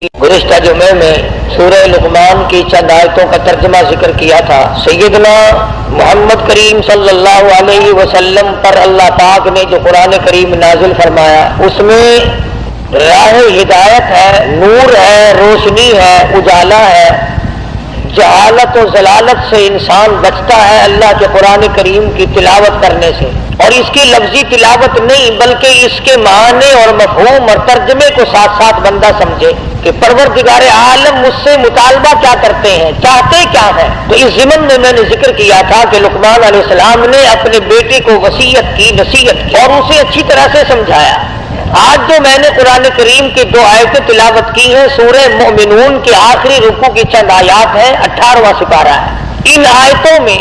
گزشتہ جمعے میں سورہ لقمان کی چند آیتوں کا ترجمہ ذکر کیا تھا۔ سیدنا محمد کریم صلی اللہ علیہ وسلم پر اللہ پاک نے جو قرآن کریم نازل فرمایا اس میں راہ ہدایت ہے، نور ہے، روشنی ہے، اجالا ہے۔ جہالت و ضلالت سے انسان بچتا ہے اللہ کے قرآن کریم کی تلاوت کرنے سے، اور اس کی لفظی تلاوت نہیں بلکہ اس کے معنی اور مفہوم اور ترجمے کو ساتھ ساتھ بندہ سمجھے کہ پروردگار عالم مجھ سے مطالبہ کیا کرتے ہیں، چاہتے کیا ہیں۔ تو اس ضمن میں نے ذکر کیا تھا کہ لقمان علیہ السلام نے اپنے بیٹے کو وصیت کی، نصیحت کی اور اسے اچھی طرح سے سمجھایا۔ آج جو میں نے قرآن کریم کی دو آیتیں تلاوت کی ہیں، سورہ مومنون کے آخری رکوع کی چند آیات ہیں، 18واں سپارہ ہے۔ ان آیتوں میں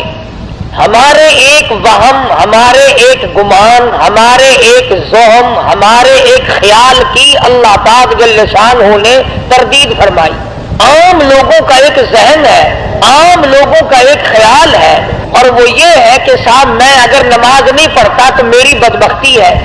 ہمارے ایک وہم، ہمارے ایک گمان، ہمارے ایک زہم، ہمارے ایک خیال کی اللہ پاک جل شانہ نے تردید فرمائی۔ عام لوگوں کا ایک ذہن ہے، عام لوگوں کا ایک خیال ہے، اور وہ یہ ہے کہ صاحب میں اگر نماز نہیں پڑھتا تو میری بدبختی ہے،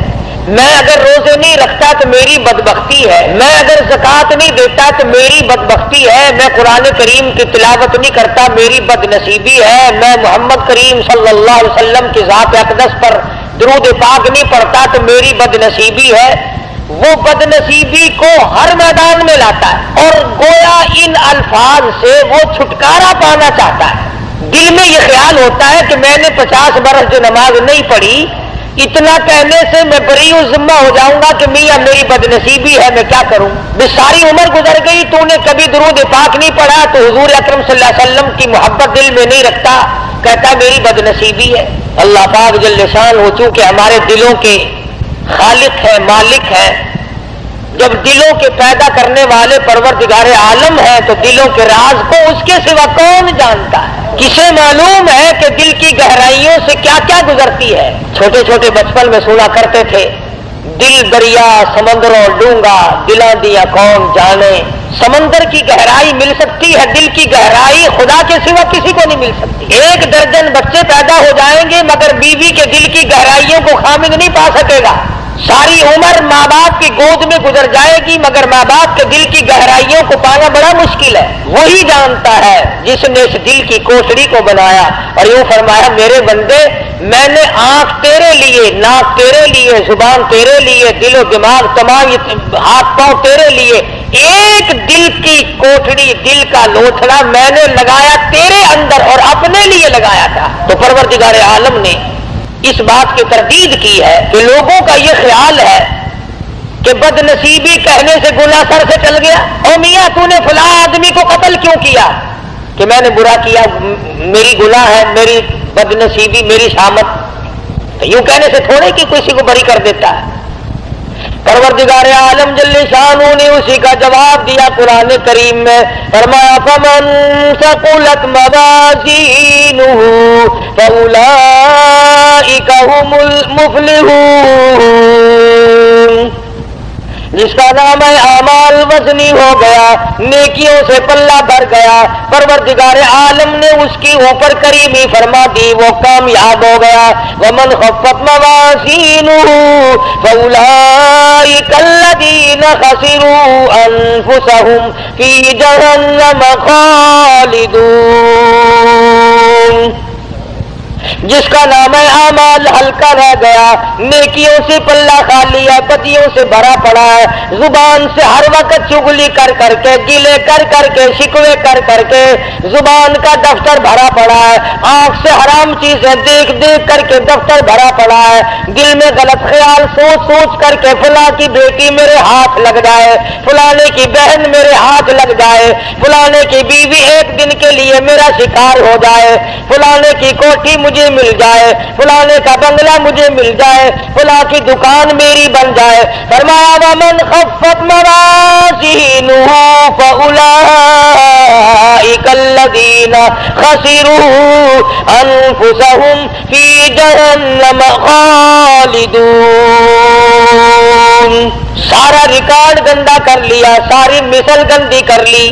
میں اگر روزے نہیں رکھتا تو میری بدبختی ہے، میں اگر زکوٰۃ نہیں دیتا تو میری بدبختی ہے، میں قرآن کریم کی تلاوت نہیں کرتا میری بد نصیبی ہے، میں محمد کریم صلی اللہ علیہ وسلم کی ذات اقدس پر درود پاک نہیں پڑھتا تو میری بد نصیبی ہے۔ وہ بد نصیبی کو ہر میدان میں لاتا ہے اور گویا ان الفاظ سے وہ چھٹکارا پانا چاہتا ہے۔ دل میں یہ خیال ہوتا ہے کہ میں نے 50 برس جو نماز نہیں پڑھی، اتنا کہنے سے میں بری ذمہ ہو جاؤں گا کہ میاں میری بد نصیبی ہے، میں کیا کروں؟ بے ساری عمر گزر گئی، تو نے کبھی درود پاک نہیں پڑھا تو حضور اکرم صلی اللہ علیہ وسلم کی محبت دل میں نہیں رکھتا، کہتا میری بد نصیبی ہے۔ اللہ پاک جل شانہ چونکہ ہمارے دلوں کے خالق ہے، مالک ہے، جب دلوں کے پیدا کرنے والے پروردگار عالم ہیں تو دلوں کے راز کو اس کے سوا کون جانتا ہے؟ کسے معلوم ہے کہ دل کی گہرائیوں سے کیا کیا گزرتی ہے؟ چھوٹے چھوٹے بچپن میں سنا کرتے تھے، دل دریا سمندروں ڈونگا دلاں دیا کون جانے۔ سمندر کی گہرائی مل سکتی ہے، دل کی گہرائی خدا کے سوا کسی کو نہیں مل سکتی۔ 1 درجن بچے پیدا ہو جائیں گے مگر بیوی کے دل کی گہرائیوں کو خامد نہیں پا سکے گا۔ ساری عمر ماں باپ کی گود میں گزر جائے گی مگر ماں باپ کے دل کی گہرائیوں کو پانا بڑا مشکل ہے۔ وہی جانتا ہے جس نے اس دل کی کوٹڑی کو بنایا، اور یوں فرمایا میرے بندے میں نے آنکھ تیرے لیے، ناک تیرے لیے، زبان تیرے لیے، دل و دماغ تمام ہاتھ پاؤں تیرے لیے، ایک دل کی کوٹڑی، دل کا لوتھڑا میں نے لگایا تیرے اندر اور اپنے لیے لگایا تھا۔ تو پروردگار عالم نے اس بات کی تردید کی ہے کہ لوگوں کا یہ خیال ہے کہ بد نصیبی کہنے سے گناہ سر سے چل گیا، او میاں تو نے فلاں آدمی کو قتل کیوں کیا؟ کہ میں نے برا کیا، میری گناہ ہے، میری بد نصیبی، میری شامت۔ یوں کہنے سے تھوڑے کہ کسی کو بری کر دیتا ہے۔ پروردگار عالم جل شانہ نے اسی کا جواب دیا قرآن کریم میں، فرمایا فمن ثقلت موازینہ فاولئک هم المفلحون۔ جس کا نام ہے اعمال وزنی ہو گیا، نیکیوں سے پلہ بھر گیا، پروردگار عالم نے اس کی اوپر کریمی فرما دی، وہ کامیاب ہو گیا۔ ومن خفت موازینہ فاولئک الذین خسروا انفسهم فی جہنم خالدون۔ جس کا نام اعمال ہلکا رہ گیا، نیکیوں سے پلہ خالی ہے، بدیوں سے بھرا پڑا ہے، زبان سے ہر وقت چغلی کر کر کے، گلے کر کر کے، شکوے کر کر کے زبان کا دفتر بھرا پڑا ہے، آنکھ سے حرام چیزیں دیکھ دیکھ کر کے دفتر بھرا پڑا ہے، دل میں غلط خیال سوچ سوچ کر کے فلاں کی بیٹی میرے ہاتھ لگ جائے، فلانے کی بہن میرے ہاتھ لگ جائے، فلانے کی بیوی ایک دن کے لیے میرا شکار ہو جائے، فلانے کی کوٹھی مجھے مل جائے، فلانے کا بنگلہ مجھے مل جائے، فلاں کی دکان میری بن جائے۔ فرمایا ومن خفت موازینہ فاولئک الذین خسروا انفسهم فی جہنم خالدون۔ سارا ریکارڈ گندا کر لیا، ساری مثل گندی کر لی،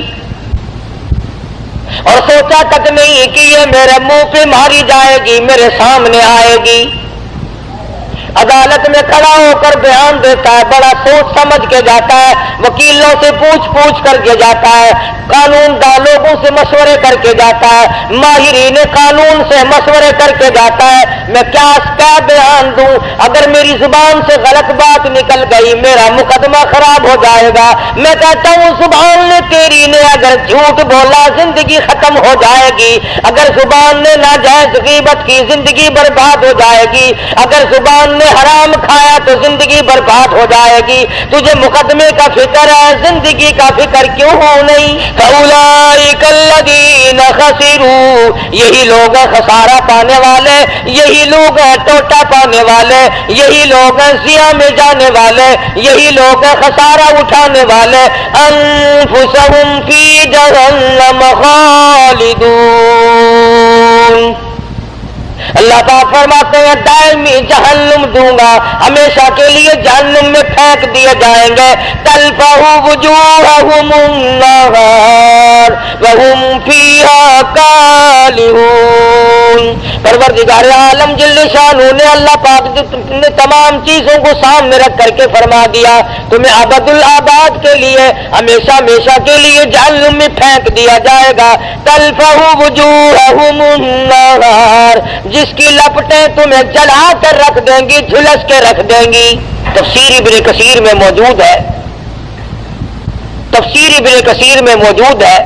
اور سوچا تک نہیں کہ یہ میرے منہ پہ ماری جائے گی، میرے سامنے آئے گی۔ عدالت میں کھڑا ہو کر بیان دیتا ہے، بڑا سوچ سمجھ کے جاتا ہے، وکیلوں سے پوچھ کر کے جاتا ہے، قانون داں لوگوں سے مشورے کر کے جاتا ہے، ماہرین قانون سے مشورے کر کے جاتا ہے، میں کیا بیان دوں، اگر میری زبان سے غلط بات نکل گئی میرا مقدمہ خراب ہو جائے گا۔ میں کہتا ہوں زبان نے تیری نے اگر جھوٹ بولا زندگی ختم ہو جائے گی، اگر زبان نے ناجائز غیبت کی زندگی برباد ہو جائے گی، اگر زبان نے حرام کھایا تو زندگی برباد ہو جائے گی، تجھے مقدمے کا فکر ہے زندگی کا فکر کیوں ہو نہیں؟ فَأُولَٰئِكَ الَّذِينَ خَسِرُوا، یہی لوگ ہیں خسارہ پانے والے، یہی لوگ ہیں ٹوٹا پانے والے، یہی لوگ ہیں ضیاء میں جانے والے، یہی لوگ ہیں خسارہ اٹھانے والے۔ انفسہم فی جہنم خالدون، اللہ پاک فرماتے ہیں دائمی جہنم دوں گا، ہمیشہ کے لیے جہنم میں پھینک دیے جائیں گے۔ تلفح وجوہہم النار وہم فیہا کالحون، پروردگار عالم جل شانہ نے اللہ پاک نے تمام چیزوں کو سامنے رکھ کر کے فرما دیا تمہیں ابد الآباد کے لیے ہمیشہ ہمیشہ کے لیے جہنم میں پھینک دیا جائے گا۔ تلفح وجوہہم النار، جس کی لپٹیں تمہیں جلا کر رکھ دیں گی، جھلس کے رکھ دیں گی۔ تفسیر ابن کثیر میں موجود ہے، تفسیر ابن کثیر میں موجود ہے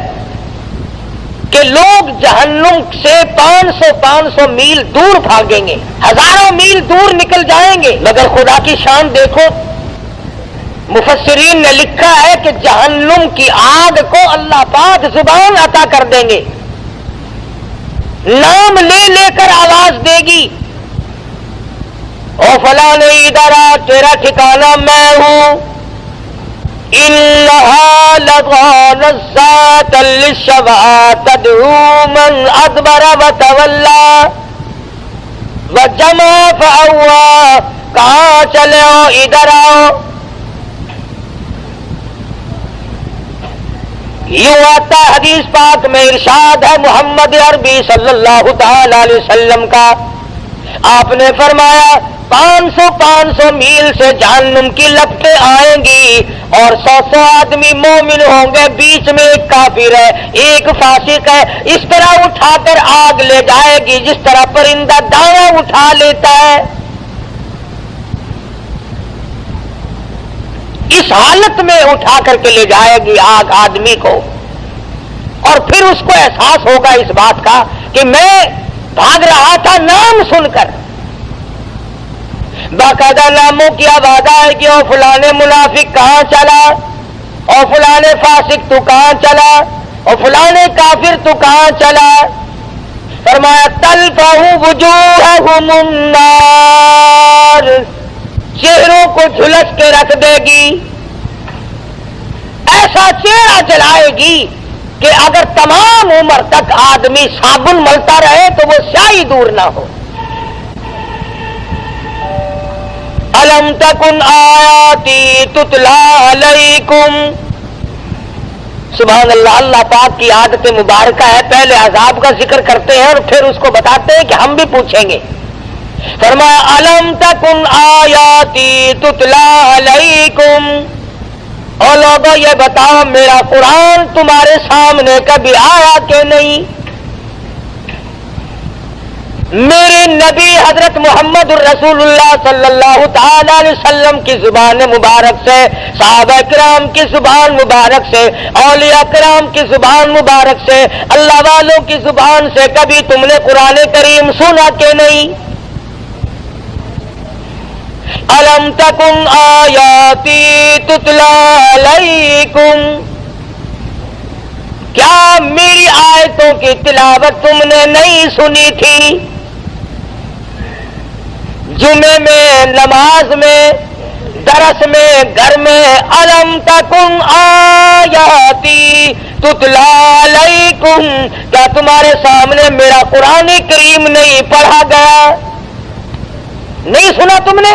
کہ لوگ جہنم سے 500 میل دور بھاگیں گے، ہزاروں میل دور نکل جائیں گے، مگر خدا کی شان دیکھو، مفسرین نے لکھا ہے کہ جہنم کی آگ کو اللہ پاک زبان عطا کر دیں گے، نام لے لے کر آواز دے گی، او فلاں ادھر آ، تیرا ٹھکانہ میں ہوں، انہا لظى نزاعة للشوى تدعو من ادبر وتولى وجمع فأوى، کہاں چلے ہو ادھر آؤ۔ یوں آتا حدیث پاک میں ارشاد ہے محمد عربی صلی اللہ تعالی علیہ وسلم کا، آپ نے فرمایا 500 میل سے جہنم کی لپٹیں آئیں گی اور 100 آدمی مومن ہوں گے، بیچ میں ایک کافر ہے، ایک فاسق ہے، اس طرح اٹھا کر آگ لے جائے گی جس طرح پرندہ دانا اٹھا لیتا ہے۔ اس حالت میں اٹھا کر کے لے جائے گی آگ آدمی کو، اور پھر اس کو احساس ہوگا اس بات کا کہ میں بھاگ رہا تھا نام سن کر، باقاعدہ ناموں کی آواز آئے گی، اور فلانے منافق کہاں چلا، اور فلانے فاسق تو کہاں چلا، اور فلانے کافر تو کہاں چلا۔ فرمایا تلفح وجوہہم النار، چہروں کو جھلس کے رکھ دے گی، ایسا چہرہ جلائے گی کہ اگر تمام عمر تک آدمی صابن ملتا رہے تو وہ سیاہی دور نہ ہو۔ الم تکن آیاتی تتلی علیکم، سبحان اللہ، اللہ پاک کی عادت مبارکہ ہے، پہلے عذاب کا ذکر کرتے ہیں اور پھر اس کو بتاتے ہیں کہ ہم بھی پوچھیں گے۔ فرمایا الم تکن آیاتی تتلی علیکم، اور لوگوں یہ بتاؤ میرا قرآن تمہارے سامنے کبھی آیا کہ نہیں؟ میرے نبی حضرت محمد الرسول اللہ صلی اللہ تعالی علیہ وسلم کی زبان مبارک سے، صحابہ کرام کی زبان مبارک سے، اولیاء کرام کی زبان مبارک سے، اللہ والوں کی زبان سے کبھی تم نے قرآن کریم سنا کہ نہیں؟ الم تکن آیاتی تتلی علیکم، کیا میری آیتوں کی تلاوت تم نے نہیں سنی تھی؟ جمعے میں، نماز میں، درس میں، گھر میں، الم تکن آیاتی تتلی علیکم، کیا تمہارے سامنے میرا قرآن کریم نہیں پڑھا گیا؟ نہیں سنا تم نے؟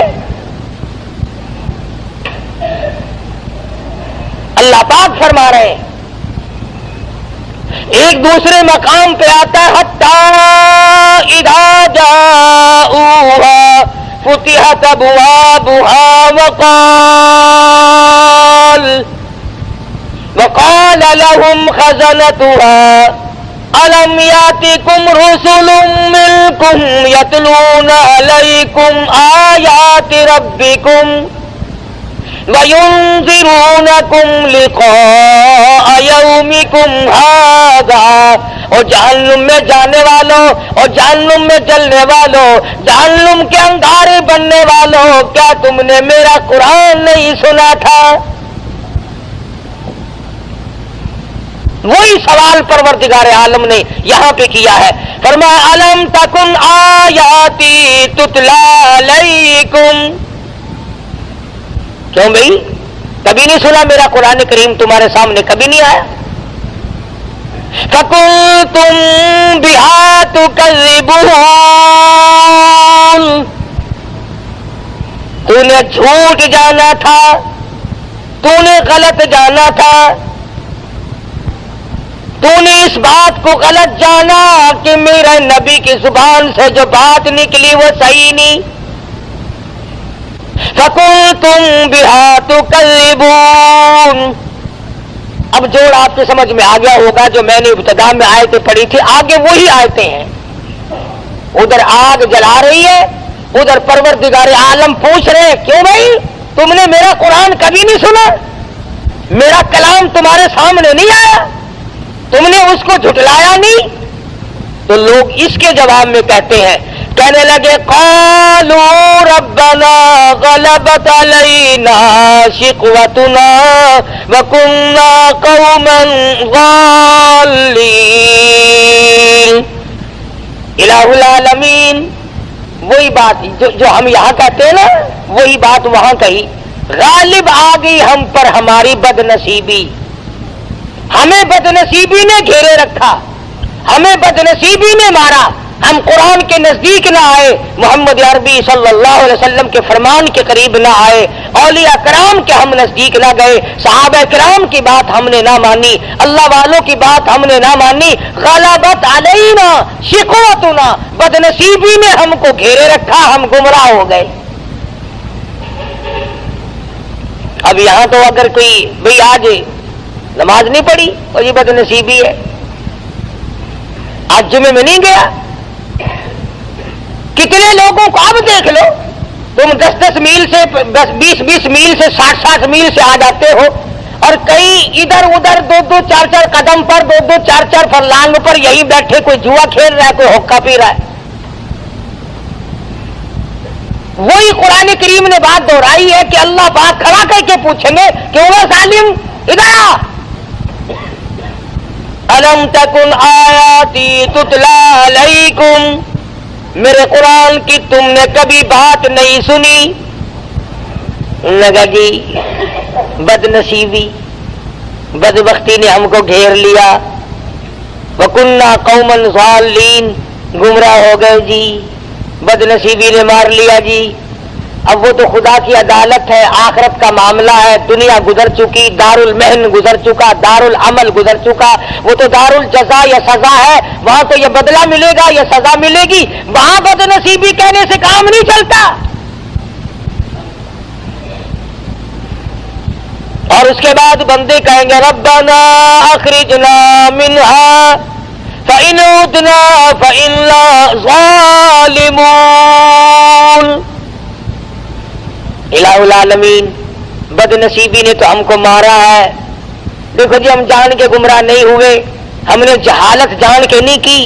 اللہ پاک فرما رہے ہیں، ایک دوسرے مقام پہ آتا ہے حتی اذا جاؤہا فتحت ابوابها وقال لهم خزنتها ألم يأتكم رسل منكم يتلون عليكم آيات ربكم وَيُنذِرُونَكُمْ لِقَاءَ يَوْمِكُمْ هَذَا۔ اور جہنم میں جانے والوں اور جہنم میں جلنے والوں، جہنم کے انگارے بننے والوں، کیا تم نے میرا قرآن نہیں سنا تھا؟ وہی سوال پروردگار عالم نے یہاں پہ کیا ہے، فرمایا الم تکن آیاتی تتلا علیکم۔ کیوں بھائی کبھی نہیں سنا میرا قرآن کریم تمہارے سامنے کبھی نہیں آیا؟ فَكُنْتُمْ بِهَا تُكَذِّبُونَ، تو نے جھوٹ جانا تھا، تو نے غلط جانا تھا، تو نے اس بات کو غلط جانا کہ میرے نبی کی زبان سے جو بات نکلی وہ صحیح نہیں۔ فَكُنْتُمْ بِهَا تُكَذِّبُونَ۔ اب جوڑ آپ کے سمجھ میں آ گیا ہوگا، جو میں نے ابتدا میں آیتیں پڑھی تھی آگے وہی آیتیں ہیں۔ ادھر آگ جلا رہی ہے، ادھر پروردگار عالم پوچھ رہے ہیں کیوں بھائی تم نے میرا قرآن کبھی نہیں سنا؟ میرا کلام تمہارے سامنے نہیں آیا؟ تم نے اس کو جھٹلایا نہیں؟ تو لوگ اس کے جواب میں کہتے ہیں، کہنے لگے قالوا ربنا غلبت علینا شقوتنا وکنا قوما ضالین۔ الہ العالمین وہی بات جو ہم یہاں کہتے ہیں نا، وہی بات وہاں کہی، غالب آ گئی ہم پر ہماری بدنصیبی، ہمیں بدنصیبی نے گھیرے رکھا، ہمیں بدنصیبی نے مارا، ہم قرآن کے نزدیک نہ آئے، محمد عربی صلی اللہ علیہ وسلم کے فرمان کے قریب نہ آئے، اولیاء کرام کے ہم نزدیک نہ گئے، صحابہ کرام کی بات ہم نے نہ مانی، اللہ والوں کی بات ہم نے نہ مانی، غلبت علینا شقوتنا، بدنصیبی نے ہم کو گھیرے رکھا، ہم گمراہ ہو گئے۔ اب یہاں تو اگر کوئی بھئی آج نماز نہیں پڑھی اور یہ بدنصیبی ہے، آج جمعے میں نہیں گیا، کتنے لوگوں کو اب دیکھ لو، تم 10-10 میل سے 20-20 میل سے 60-60 میل سے آ جاتے ہو، اور کئی ادھر ادھر 2-2 4-4 قدم پر 2-2 4-4 فرلانگ پر یہی بیٹھے، کوئی جوا کھیل رہا ہے، کوئی حقہ پی رہا ہے۔ وہی قرآن کریم نے بات دہرائی ہے کہ اللہ پاک کھڑا کر کے پوچھیں گے کہ وہ ظالم ادھر آ، الم تکن آیاتی تتلا علیکم، میرے قرآن کی تم نے کبھی بات نہیں سنی؟ لگا جی بدنصیبی بدبختی نے ہم کو گھیر لیا، وَكُنَّا قَوْمًا ضَالِّينَ، گمراہ ہو گئے جی، بدنصیبی نے مار لیا جی۔ اب وہ تو خدا کی عدالت ہے، آخرت کا معاملہ ہے، دنیا گزر چکی، دار المحن گزر چکا، دار العمل گزر چکا، وہ تو دار الجزا یا سزا ہے، وہاں تو یہ بدلہ ملے گا یا سزا ملے گی، وہاں بدنصیبی کہنے سے کام نہیں چلتا۔ اور اس کے بعد بندے کہیں گے ربنا اخرجنا منها فإن عدنا فإنا ظالمون۔ الہ العالمین بدنصیبی نے تو ہم کو مارا ہے، دیکھو جی ہم جان کے گمراہ نہیں ہوئے، ہم نے جہالت جان کے نہیں کی،